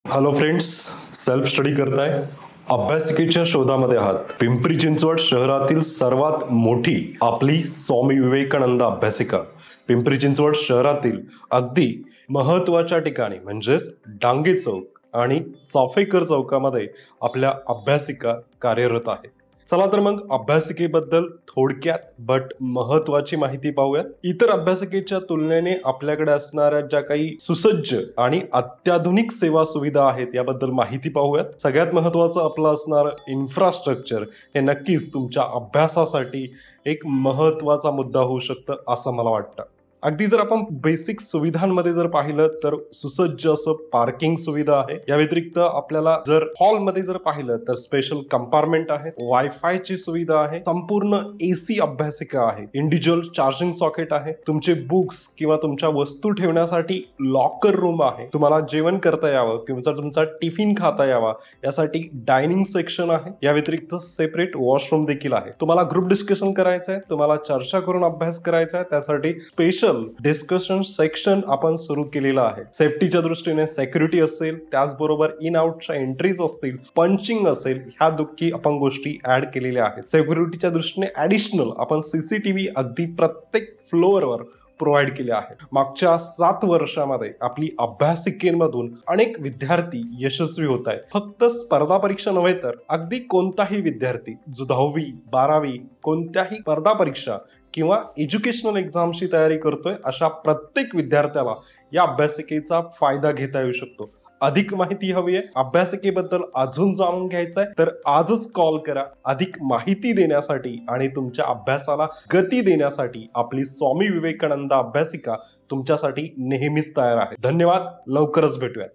Hello friends, self study करताय, अभ्यासिकेच्या शोधामध्ये आहात। पिंपरी चिंचवड शहरातील सर्वात मोठी आपली स्वामी विवेकानंद अभ्यासिका पिंपरी चिंचवड शहरातील अगदी महत्त्वाच्या ठिकाणी म्हणजेच डांगे चौक आणि चाफेकर चौकामध्ये आपल्या अभ्यासिका कार्यरत आहे। चला तर मग अभ्यासिकेबद्दल थोडक्यात बट महत्त्वाची माहिती पाहूयात। इतर अभ्यासिकेच्या तुलनेने आपल्याकडे असणाऱ्या ज्या काही सुसज्ज आणि अत्याधुनिक सेवा सुविधा आहेत याबद्दल माहिती पाहूयात। सगळ्यात महत्त्वाचं आपलं असणार इन्फ्रास्ट्रक्चर हे नक्कीच तुमच्या अभ्यासासाठी एक महत्त्वाचा मुद्दा होऊ शकतं असं मला वाटतं। अगदी जर आपण बेसिक सुविधांमध्ये जर पाहिलं तर सुसज्ज असं पार्किंग सुविधा आहे। या व्यतिरिक्त आपल्याला जर हॉलमध्ये जर पाहिलं तर स्पेशल कंपार्टमेंट आहे, वायफायची सुविधा आहे, संपूर्ण एसी अभ्यासिका आहे, इंडिव्हिज्युअल चार्जिंग सॉकेट आहे, तुमचे बुक्स किंवा तुमच्या वस्तू ठेवण्यासाठी लॉकर रूम आहे, तुम्हाला जेवण करता यावं किंवा तुमचा टिफिन खाता यावा यासाठी डायनिंग सेक्शन आहे। या व्यतिरिक्त सेपरेट वॉशरूम देखील आहे। तुम्हाला ग्रुप डिस्कशन करायचं आहे, तुम्हाला चर्चा करून अभ्यास करायचा आहे, त्यासाठी स्पेशल डिस्कशन सेक्शन आपण सुरू केलेला आहे। सेफ्टीच्या दृष्टीने सिक्युरिटी असेल, त्याचबरोबर इन आउटच्या एंट्रीज असतील, पंचिंग असेल, ह्या दुःखी आपण गोष्टी ऍड केलेल्या आहेत। सिक्युरिटीच्या दृष्टीने ऍडिशनल आपण सीसीटीव्ही अगदी प्रत्येक फ्लोअरवर प्रोव्हाइड केले आहे। मागच्या 7 वर्षामध्ये आपली अभ्यासिकेमधून अनेक विद्यार्थी यशस्वी होत आहेत। फक्त स्पर्धा परीक्षा नव्हे तर अगदी कोणताही विद्यार्थी जो 10वी 12वी कोणत्याही स्पर्धा परीक्षा किंवा एज्युकेशनल एक्झामची तयारी करतोय अशा प्रत्येक विद्यार्थ्याला या अभ्यासिकेचा फायदा घेता येऊ शकतो। अधिक माहिती हवी आहे, अभ्यासिकेबद्दल अजून जाणून घ्यायचं आहे तर आजच कॉल करा। अधिक माहिती देण्यासाठी आणि तुमच्या अभ्यासाला गती देण्यासाठी आपली स्वामी विवेकानंद अभ्यासिका तुमच्यासाठी नेहमीच तयार आहे। धन्यवाद, लवकरच भेटूयात।